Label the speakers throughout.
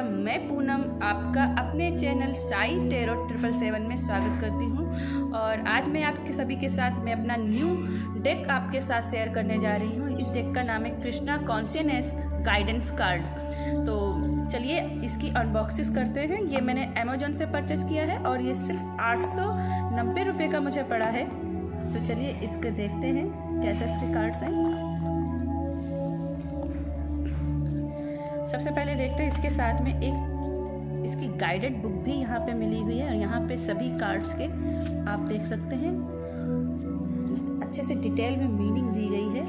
Speaker 1: मैं पूनम आपका अपने चैनल साई टेरो 777 में स्वागत करती हूँ। और आज मैं आपके सभी के साथ मैं अपना न्यू डेक आपके साथ शेयर करने जा रही हूँ। इस डेक का नाम है कृष्णा कॉन्शियसनेस गाइडेंस कार्ड। तो चलिए इसकी अनबॉक्सिंग करते हैं। ये मैंने अमेजोन से परचेज़ किया है और ये सिर्फ 890 रुपये का मुझे पड़ा है। तो चलिए इसके देखते हैं कैसे इसके कार्ड्स हैं। सबसे पहले देखते हैं इसके साथ में एक इसकी गाइडेड बुक भी यहाँ पे मिली हुई है और यहाँ पे सभी कार्ड्स के आप देख सकते हैं अच्छे से डिटेल में मीनिंग दी गई है।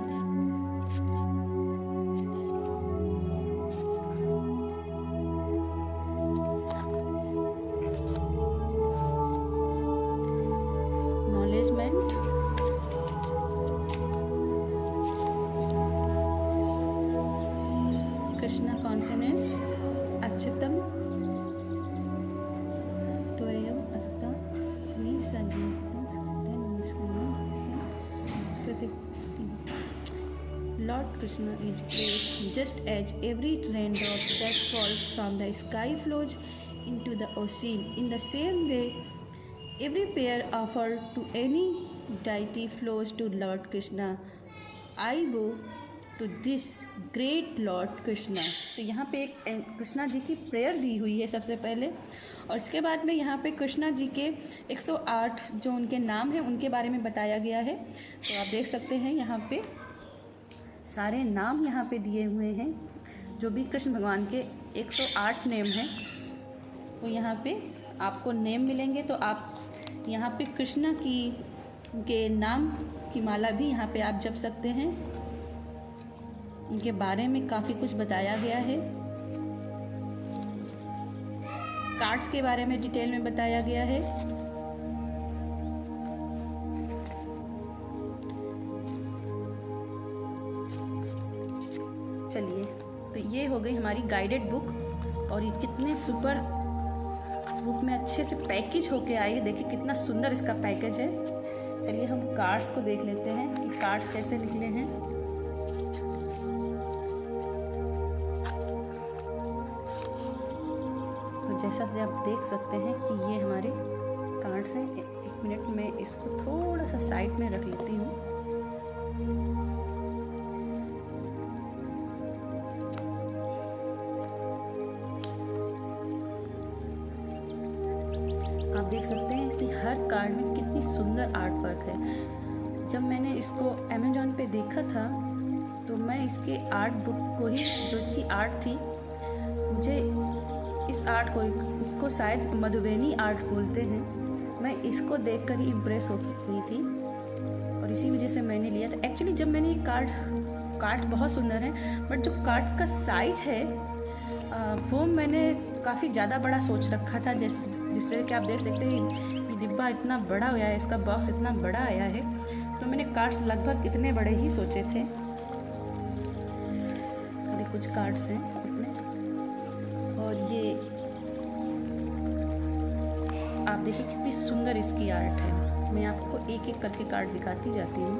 Speaker 1: नॉलेजमेंट, कृष्णा कॉन्शियसनेस अच्युतम द्वयम अत्ता Lord Krishna is great, just as every raindrop that falls from the sky flows into the ocean. In the same way, every prayer offered to any deity flows to Lord Krishna. I bow to this great Lord Krishna. तो यहाँ पे एक कृष्णा जी की prayer दी हुई है सबसे पहले, और इसके बाद में यहाँ पे कृष्णा जी के 108 जो उनके नाम हैं उनके बारे में बताया गया है। तो आप देख सकते हैं यहाँ पे सारे नाम यहाँ पे दिए हुए हैं। जो भी कृष्ण भगवान के 108 नेम हैं वो यहाँ पे आपको नेम मिलेंगे। तो आप यहाँ पे कृष्णा की के नाम की माला भी यहाँ पे आप जप सकते हैं। इनके बारे में काफ़ी कुछ बताया गया है। कार्ड्स के बारे में डिटेल में बताया गया है। चलिए, तो ये हो गई हमारी गाइडेड बुक और ये कितने सुपर बुक में अच्छे से पैकेज होके आई है। देखिए कितना सुंदर इसका पैकेज है। चलिए हम कार्ड्स को देख लेते हैं कि कार्ड्स कैसे निकले हैं। तो जैसा कि आप देख सकते हैं कि ये हमारे कार्ड्स हैं। एक मिनट में इसको थोड़ा सा साइड में रख लेती हूँ। आप देख सकते हैं कि हर कार्ड में कितनी सुंदर आर्ट वर्क है। जब मैंने इसको अमेजोन पे देखा था तो मैं इसके आर्ट बुक को ही, जो इसकी आर्ट थी, मुझे इस आर्ट को, इसको शायद मधुबनी आर्ट बोलते हैं, मैं इसको देखकर ही इम्प्रेस हो गई थी और इसी वजह से मैंने लिया था। एक्चुअली जब मैंने ये कार्ड बहुत सुंदर है, बट जो कार्ड का साइज है वो मैंने काफ़ी ज़्यादा बड़ा सोच रखा था। जिससे कि आप देख सकते हैं ये डिब्बा इतना बड़ा आया है, इसका बॉक्स इतना बड़ा आया है, तो मैंने कार्ड्स लगभग इतने बड़े ही सोचे थे। अभी कुछ कार्ड्स हैं इसमें और ये आप देखिए कितनी सुंदर इसकी आर्ट है। मैं आपको एक एक करके कार्ड दिखाती जाती हूँ।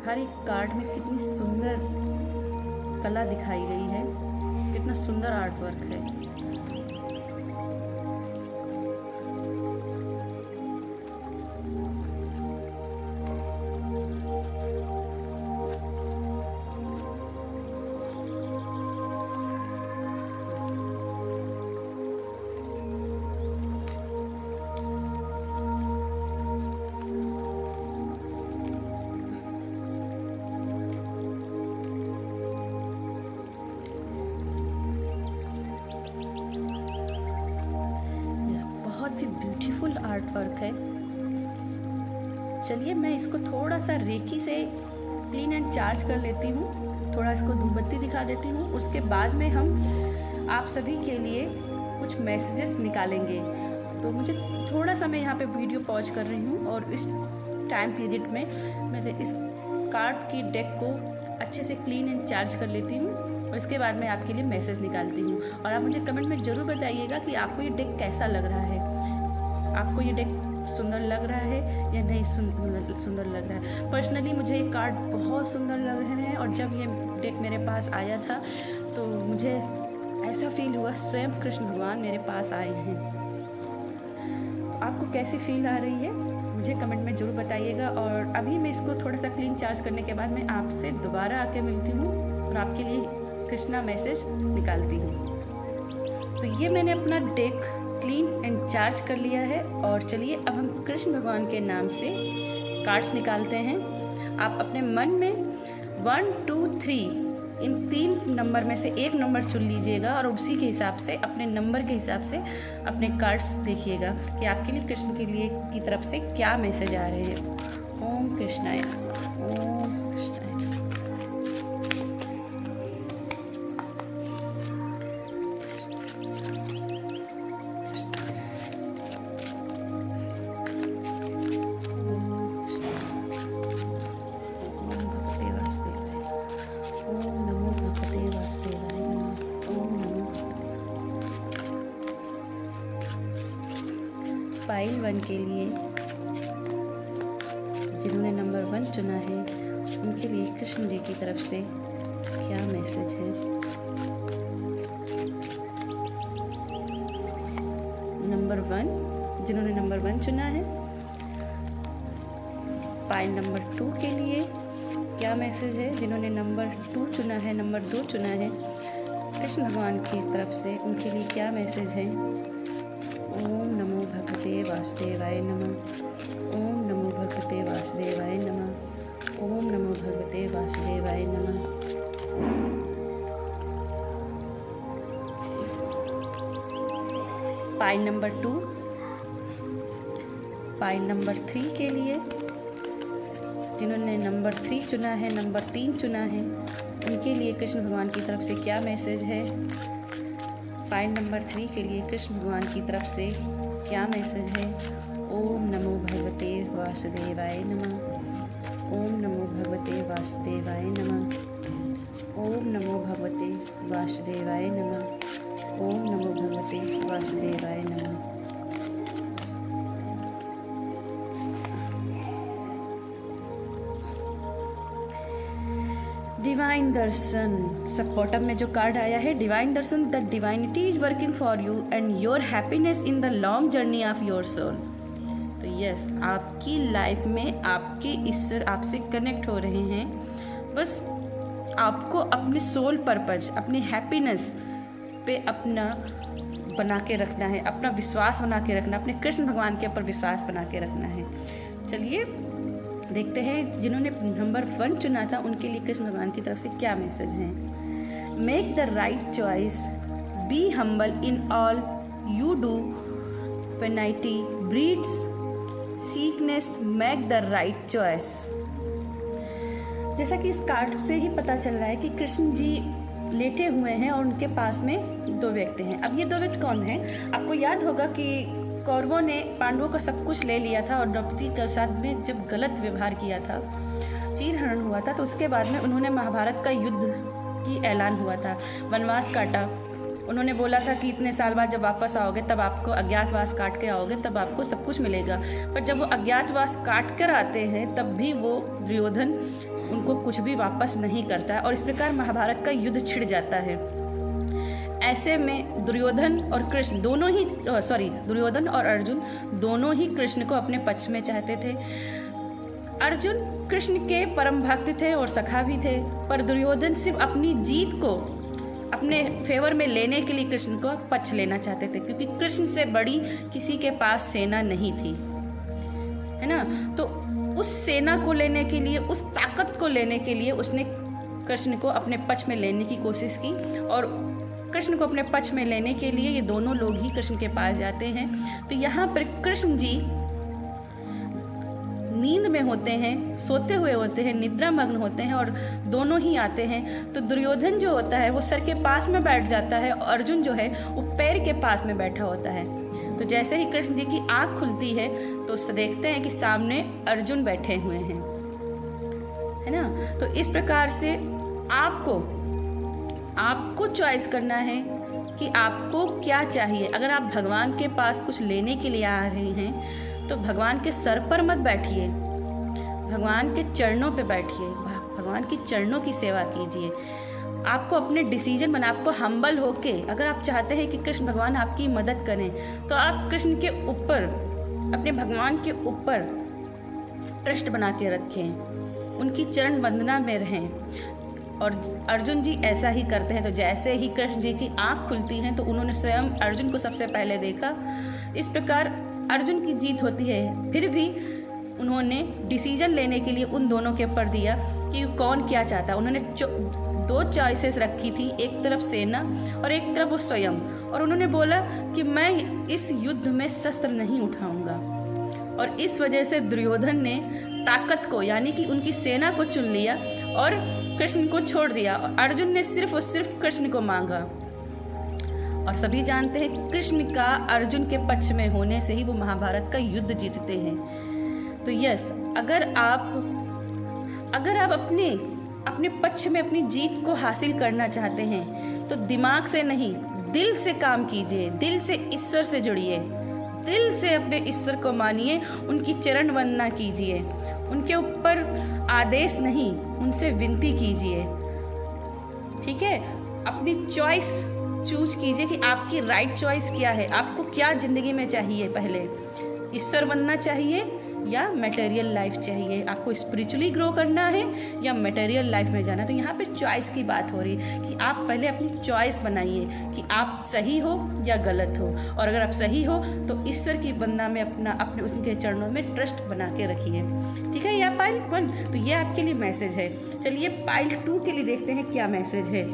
Speaker 1: हर एक कार्ड में कितनी सुंदर कला दिखाई गई है, कितना सुंदर आर्ट वर्क है। ब्यूटीफुल आर्ट वर्क है। चलिए मैं इसको थोड़ा सा रेकी से क्लीन एंड चार्ज कर लेती हूँ, थोड़ा इसको धूपबत्ती दिखा देती हूँ। उसके बाद में हम आप सभी के लिए कुछ मैसेजेस निकालेंगे। तो मुझे थोड़ा सा, मैं यहाँ पे वीडियो पॉज कर रही हूँ और इस टाइम पीरियड में मैं इस कार्ड की डेक को अच्छे से क्लीन एंड चार्ज कर लेती हूँ और इसके बाद मैं आपके लिए मैसेज निकालती हूँ। और आप मुझे कमेंट में ज़रूर बताइएगा कि आपको ये डेक कैसा लग रहा है। आपको ये डेक सुंदर लग रहा है या नहीं सुंदर लग रहा है। पर्सनली मुझे ये कार्ड बहुत सुंदर लग रहे हैं और जब ये डेक मेरे पास आया था तो मुझे ऐसा फील हुआ स्वयं कृष्ण भगवान मेरे पास आए हैं। आपको कैसी फील आ रही है मुझे कमेंट में ज़रूर बताइएगा। और अभी मैं इसको थोड़ा सा क्लीन चार्ज करने के बाद मैं आपसे दोबारा आके मिलती हूँ और आपके लिए कृष्णा मैसेज निकालती हूँ। तो ये मैंने अपना डेक क्लीन एंड चार्ज कर लिया है और चलिए अब हम कृष्ण भगवान के नाम से कार्ड्स निकालते हैं। आप अपने मन में 1 2 3 इन 3 नंबर में से एक नंबर चुन लीजिएगा और उसी के हिसाब से अपने नंबर के हिसाब से अपने कार्ड्स देखिएगा कि आपके लिए कृष्ण के लिए की तरफ से क्या मैसेज आ रहे हैं। ओम कृष्णाय नमः, ओम कृष्णाय नमः। पाइल 1 के लिए जिन्होंने नंबर 1 चुना है उनके लिए कृष्ण जी की तरफ से क्या मैसेज है। नंबर 1 जिन्होंने नंबर 1 चुना है। पाइल नंबर 2 के लिए क्या मैसेज है जिन्होंने नंबर 2 चुना है, नंबर 2 चुना है। कृष्ण भगवान की तरफ से उनके लिए क्या मैसेज है। ओम नमो भगवते वासुदेवाय नमः, ओम नमो भगवते वासुदेवाय नमः, ओम नमो भगवते वासुदेवाय नमः। पाइल नंबर 2, पाइल नंबर 3 के लिए जिन्होंने नंबर 3 चुना है, नंबर 3 चुना है, उनके लिए कृष्ण भगवान की तरफ से क्या मैसेज है। पाइल नंबर 3 के लिए कृष्ण भगवान की तरफ से क्या मैसेज है। ओम नमो भगवते वासुदेवाय नमः, ओम नमो भगवते वासुदेवाय नमः, ओम नमो भगवते वासुदेवाय नमः, ओम नमो भगवते वासुदेवाय नमः। डिवाइन दर्शन, सब बॉटम में जो कार्ड आया है divine darshan, the divinity is working for you and your happiness in the long journey of your soul. तो यस, आपकी लाइफ में आपके ईश्वर आपसे कनेक्ट हो रहे हैं। बस आपको अपने सोल पर्पज, अपने हैप्पीनेस पे अपना बना के रखना है, अपना विश्वास बना के रखना, अपने कृष्ण भगवान के ऊपर विश्वास बना के रखना है। चलिए देखते हैं जिन्होंने नंबर 1 चुना था उनके लिए कृष्ण भगवान की तरफ से क्या मैसेज है। Make the right choice, be humble in all you do, penalty breeds sickness, make the right choice. जैसा कि इस कार्ड से ही पता चल रहा है कि कृष्ण जी लेटे हुए हैं और उनके पास में 2 व्यक्ति हैं। अब ये 2 व्यक्ति कौन हैं? आपको याद होगा कि कौरवों ने पांडवों का सब कुछ ले लिया था और द्रौपदी के साथ में जब गलत व्यवहार किया था, चीरहरण हुआ था, तो उसके बाद में उन्होंने महाभारत का युद्ध की ऐलान हुआ था, वनवास काटा। उन्होंने बोला था कि इतने साल बाद जब वापस आओगे तब आपको अज्ञातवास काट के आओगे, तब आपको सब कुछ मिलेगा। पर जब वो अज्ञातवास काट कर आते हैं तब भी वो दुर्योधन उनको कुछ भी वापस नहीं करता है और इस प्रकार महाभारत का युद्ध छिड़ जाता है। ऐसे में दुर्योधन और कृष्ण दोनों ही दुर्योधन और अर्जुन दोनों ही कृष्ण को अपने पक्ष में चाहते थे। अर्जुन कृष्ण के परम भक्त थे और सखा भी थे, पर दुर्योधन सिर्फ अपनी जीत को अपने फेवर में लेने के लिए कृष्ण को पक्ष लेना चाहते थे, क्योंकि कृष्ण से बड़ी किसी के पास सेना नहीं थी, है ना। तो उस सेना को लेने के लिए, उस ताकत को लेने के लिए उसने कृष्ण को अपने पक्ष में लेने की कोशिश की और कृष्ण को अपने पक्ष में लेने के लिए ये दोनों लोग ही कृष्ण के पास जाते हैं। तो यहाँ पर कृष्ण जी नींद में होते हैं, सोते हुए होते हैं, निद्रा मग्न होते हैं और दोनों ही आते हैं। तो दुर्योधन जो होता है वो सर के पास में बैठ जाता है और अर्जुन जो है वो पैर के पास में बैठा होता है। तो जैसे ही कृष्ण जी की आँख खुलती है तो उससे देखते हैं कि सामने अर्जुन बैठे हुए हैं, है ना। तो इस प्रकार से आपको चॉइस करना है कि आपको क्या चाहिए। अगर आप भगवान के पास कुछ लेने के लिए आ रहे हैं तो भगवान के सर पर मत बैठिए, भगवान के चरणों पे बैठिए, भगवान की चरणों की सेवा कीजिए। आपको अपने डिसीजन बना, आपको हम्बल होके, अगर आप चाहते हैं कि कृष्ण भगवान आपकी मदद करें तो आप कृष्ण के ऊपर, अपने भगवान के ऊपर ट्रस्ट बना के रखें, उनकी चरण वंदना में रहें। और अर्जुन जी ऐसा ही करते हैं। तो जैसे ही कृष्ण जी की आँख खुलती हैं तो उन्होंने स्वयं अर्जुन को सबसे पहले देखा। इस प्रकार अर्जुन की जीत होती है। फिर भी उन्होंने डिसीजन लेने के लिए उन दोनों के ऊपर दिया कि कौन क्या चाहता। उन्होंने दो चॉइसेस रखी थी, एक तरफ सेना और एक तरफ वो स्वयं। और उन्होंने बोला कि मैं इस युद्ध में शस्त्र नहीं उठाऊंगा। और इस वजह से दुर्योधन ने ताकत को, यानी कि उनकी सेना को चुन लिया और कृष्ण को छोड़ दिया। और अर्जुन ने सिर्फ और सिर्फ कृष्ण को मांगा। और सभी जानते हैं कृष्ण का अर्जुन के पक्ष में होने से ही वो महाभारत का युद्ध जीतते हैं। तो यस, अगर आप अपने पक्ष में अपनी जीत को हासिल करना चाहते हैं तो दिमाग से नहीं, दिल से काम कीजिए, दिल से ईश्वर से जुड़िए, दिल से अपने ईश्वर को मानिए, उनकी चरण वंदना कीजिए, उनके ऊपर आदेश नहीं, उनसे विनती कीजिए। ठीक है, अपनी चॉइस चूज कीजिए कि आपकी राइट चॉइस क्या है, आपको क्या ज़िंदगी में चाहिए। पहले ईश्वर बनना चाहिए या मटेरियल लाइफ चाहिए, आपको स्पिरिचुअली ग्रो करना है या मटेरियल लाइफ में जाना। तो यहाँ पे चॉइस की बात हो रही कि आप पहले अपनी चॉइस बनाइए कि आप सही हो या गलत हो। और अगर आप सही हो तो ईश्वर की वंदना में अपने उसके चरणों में ट्रस्ट बना के रखिए। ठीक है, यह पाइल 1 तो ये आपके लिए मैसेज है। चलिए पाइल 2 के लिए देखते हैं क्या मैसेज है।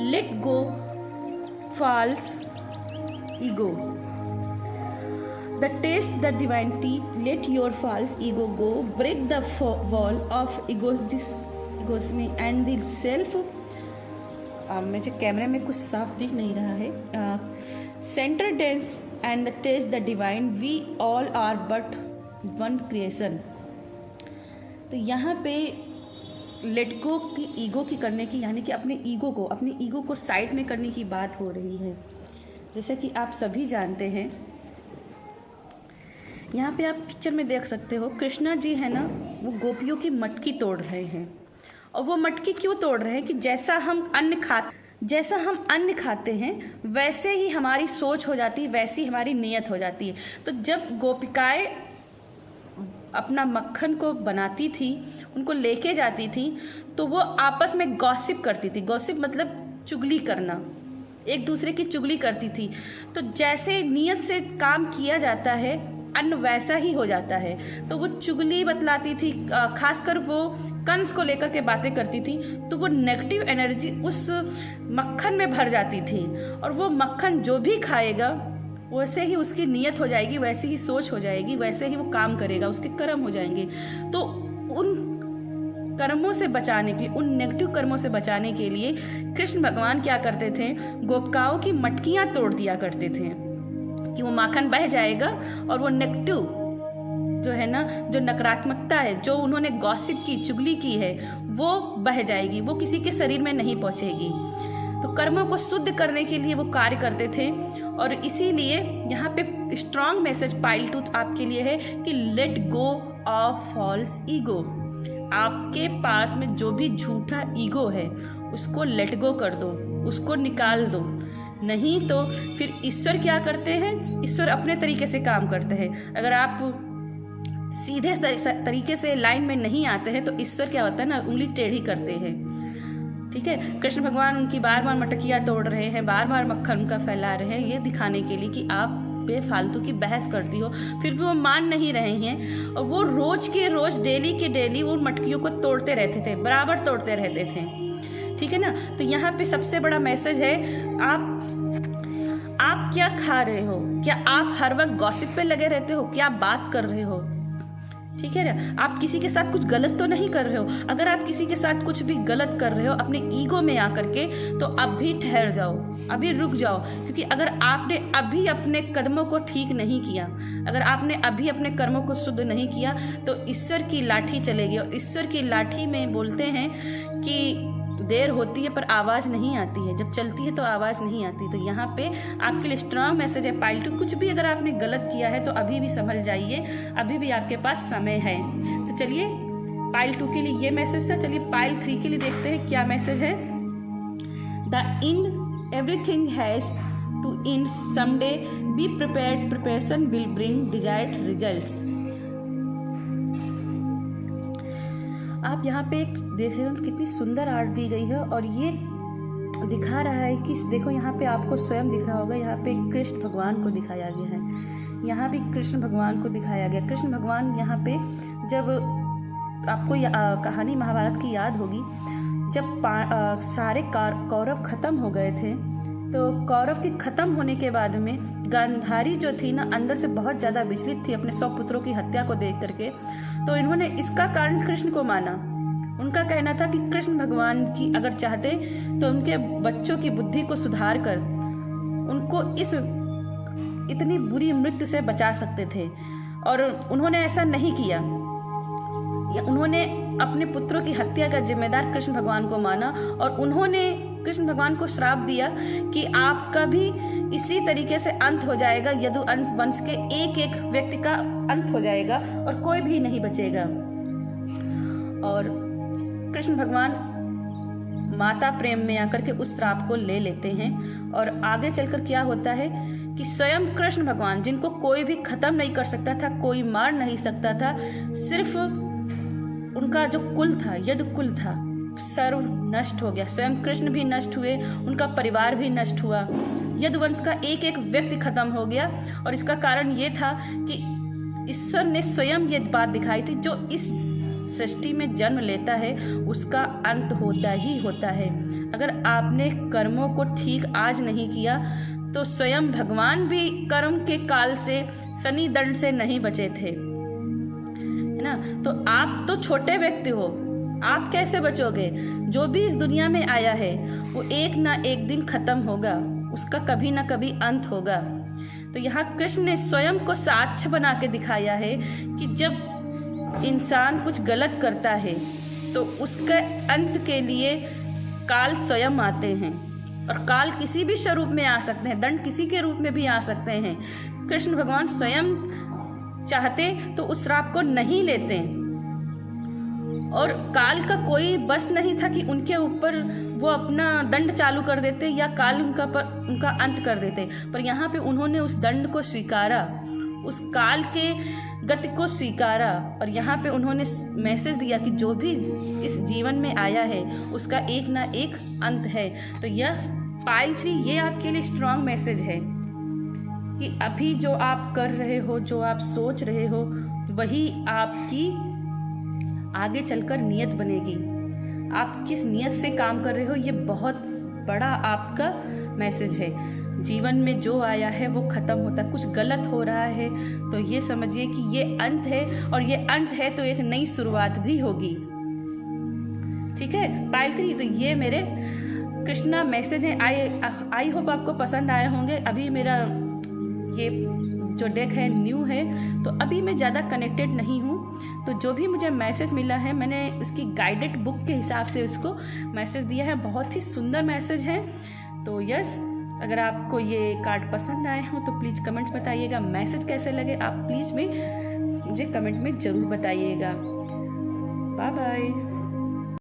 Speaker 1: Let go false ego, the taste the divinity, let your false ego go, break the wall of egoism and the self। मुझे कैमरे में कुछ साफ दिख नहीं रहा है। Center dense and the taste the divine, we all are but one creation. तो यहाँ पे लेट गो की ईगो की करने की, यानी कि अपने ईगो को साइड में करने की बात हो रही है। जैसे कि आप सभी जानते हैं, यहाँ पे आप पिक्चर में देख सकते हो, कृष्णा जी है ना, वो गोपियों की मटकी तोड़ रहे हैं। और वो मटकी क्यों तोड़ रहे हैं कि जैसा हम अन्न खाते हैं वैसे ही हमारी सोच हो जाती है, वैसी हमारी नीयत हो जाती है। तो जब गोपिकाएं अपना मक्खन को बनाती थी, उनको लेके जाती थी, तो वो आपस में गॉसिप करती थी। गॉसिप मतलब चुगली करना, एक दूसरे की चुगली करती थी। तो जैसे नीयत से काम किया जाता है, अन्न वैसा ही हो जाता है। तो वो चुगली बतलाती थी, खासकर वो कंस को लेकर के बातें करती थी, तो वो नेगेटिव एनर्जी उस मक्खन में भर जाती थी। और वो मक्खन जो भी खाएगा वैसे ही उसकी नीयत हो जाएगी, वैसी ही सोच हो जाएगी, वैसे ही वो काम करेगा, उसके कर्म हो जाएंगे। तो उन कर्मों से बचाने के लिए, उन नेगेटिव कर्मों से बचाने के लिए कृष्ण भगवान क्या करते थे, गोपिकाओं की मटकियाँ तोड़ दिया करते थे कि वो माखन बह जाएगा और वो नेगेटिव जो है ना, जो नकारात्मकता है, जो उन्होंने गॉसिप की, चुगली की है, वो बह जाएगी, वो किसी के शरीर में नहीं पहुंचेगी। तो कर्मों को शुद्ध करने के लिए वो कार्य करते थे। और इसीलिए यहाँ पे स्ट्रॉन्ग मैसेज पाइल 2 आपके लिए है कि let go of false ego. आपके पास में जो भी झूठा ईगो है उसको लेट गो कर दो, उसको निकाल दो। नहीं तो फिर ईश्वर क्या करते हैं, ईश्वर अपने तरीके से काम करते हैं। अगर आप सीधे तरीके से लाइन में नहीं आते हैं तो ईश्वर क्या होता है ना, उंगली टेढ़ी करते हैं। ठीक है, कृष्ण भगवान उनकी बार बार मटकियाँ तोड़ रहे हैं, बार बार मक्खन उनका फैला रहे हैं, ये दिखाने के लिए कि आप बेफालतू की बहस करती हो। फिर भी वो मान नहीं रहे हैं और वो रोज के रोज, डेली के डेली वो मटकियों को तोड़ते रहते थे, बराबर तोड़ते रहते थे। ठीक है ना। तो यहाँ पे सबसे बड़ा मैसेज है, आप क्या खा रहे हो? क्या आप हर वक्त गॉसिप पे लगे रहते हो? क्या बात कर रहे हो? ठीक है ना, आप किसी के साथ कुछ गलत तो नहीं कर रहे हो। अगर आप किसी के साथ कुछ भी गलत कर रहे हो अपने ईगो में आकर के, तो अभी ठहर जाओ, अभी रुक जाओ। क्योंकि अगर आपने अभी अपने कदमों को ठीक नहीं किया, अगर आपने अभी अपने कर्मों को शुद्ध नहीं किया, तो ईश्वर की लाठी चलेगी। और ईश्वर की लाठी में बोलते हैं कि
Speaker 2: देर होती है पर आवाज़ नहीं आती है, जब चलती है तो आवाज़ नहीं आती। तो यहाँ पे आपके लिए स्ट्रांग मैसेज है पाइल 2। कुछ भी अगर आपने गलत किया है तो अभी भी संभल जाइए, अभी भी आपके पास समय है। तो चलिए पाइल 2 के लिए ये मैसेज था। चलिए पाइल 3 के लिए देखते हैं क्या मैसेज है। The end everything has to end someday, be prepared, preparation will bring desired results. आप यहाँ पे देख रहे हो कितनी सुंदर आर्ट दी गई है और ये दिखा रहा है कि देखो यहाँ पे आपको स्वयं दिख रहा होगा, यहाँ पे कृष्ण भगवान को दिखाया गया है, यहाँ भी कृष्ण भगवान को दिखाया गया। कृष्ण भगवान यहाँ पे जब आपको कहानी महाभारत की याद होगी, जब सारे कौरव खत्म हो गए थे तो कौरव के खत्म होने के बाद में गांधारी जो थी ना अंदर से बहुत ज़्यादा विचलित थी अपने 100 पुत्रों की हत्या को देख करके। तो इन्होंने इसका कारण कृष्ण को माना। उनका कहना था कि कृष्ण भगवान की अगर चाहते तो उनके बच्चों की बुद्धि को सुधार कर उनको इस इतनी बुरी मृत्यु से बचा सकते थे, और उन्होंने ऐसा नहीं किया। उन्होंने अपने पुत्रों की हत्या का जिम्मेदार कृष्ण भगवान को माना और उन्होंने कृष्ण भगवान को श्राप दिया कि आपका भी इसी तरीके से अंत हो जाएगा, यदु वंश के एक एक व्यक्ति का अंत हो जाएगा और कोई भी नहीं बचेगा। और कृष्ण भगवान माता प्रेम में आकर के उस श्राप को ले लेते हैं और आगे चलकर क्या होता है कि स्वयं कृष्ण भगवान, जिनको कोई भी खत्म नहीं कर सकता था, कोई मार नहीं सकता था, सिर्फ उनका जो कुल था, यदु कुल था, सर्व नष्ट हो गया। स्वयं कृष्ण भी नष्ट हुए, उनका परिवार भी नष्ट हुआ, यदुवंश का एक एक व्यक्ति खत्म हो गया। और इसका कारण ये था कि ईश्वर ने स्वयं ये बात दिखाई थी, जो इस सृष्टि में जन्म लेता है उसका अंत होता ही होता है। अगर आपने कर्मों को ठीक आज नहीं किया तो स्वयं भगवान भी कर्म के काल से, शनि दंड से नहीं बचे थे, है ना। तो आप तो छोटे व्यक्ति हो, आप कैसे बचोगे? जो भी इस दुनिया में आया है वो एक ना एक दिन खत्म होगा, उसका कभी ना कभी अंत होगा। तो यहाँ कृष्ण ने स्वयं को साक्ष्य बना के दिखाया है कि जब इंसान कुछ गलत करता है तो उसके अंत के लिए काल स्वयं आते हैं, और काल किसी भी स्वरूप में आ सकते हैं, दंड किसी के रूप में भी आ सकते हैं। कृष्ण भगवान स्वयं चाहते तो उस श्राप को नहीं लेते, और काल का कोई बस नहीं था कि उनके ऊपर वो अपना दंड चालू कर देते या काल उनका अंत कर देते। पर यहाँ पे उन्होंने उस दंड को स्वीकारा, उस काल के गति को स्वीकारा, और यहाँ पे उन्होंने मैसेज दिया कि जो भी इस जीवन में आया है उसका एक ना एक अंत है। तो यह पाइल 3 ये आपके लिए स्ट्रॉन्ग मैसेज है कि अभी जो आप कर रहे हो, जो आप सोच रहे हो, वही आपकी आगे चलकर नियत बनेगी। आप किस नियत से काम कर रहे हो, ये बहुत बड़ा आपका मैसेज है। जीवन में जो आया है वो ख़त्म होता है। कुछ गलत हो रहा है तो ये समझिए कि ये अंत है, और ये अंत है तो एक नई शुरुआत भी होगी। ठीक है पाइल 3, तो ये मेरे कृष्णा मैसेज हैं। आई होप आपको पसंद आए होंगे। अभी मेरा ये जो डेक है न्यू है, तो अभी मैं ज़्यादा कनेक्टेड नहीं हूँ, तो जो भी मुझे मैसेज मिला है मैंने उसकी गाइडेड बुक के हिसाब से उसको मैसेज दिया है। बहुत ही सुंदर मैसेज है। तो यस, अगर आपको ये कार्ड पसंद आए हो तो प्लीज़ कमेंट बताइएगा। मैसेज कैसे लगे आप प्लीज़ मुझे कमेंट में ज़रूर बताइएगा। Bye bye.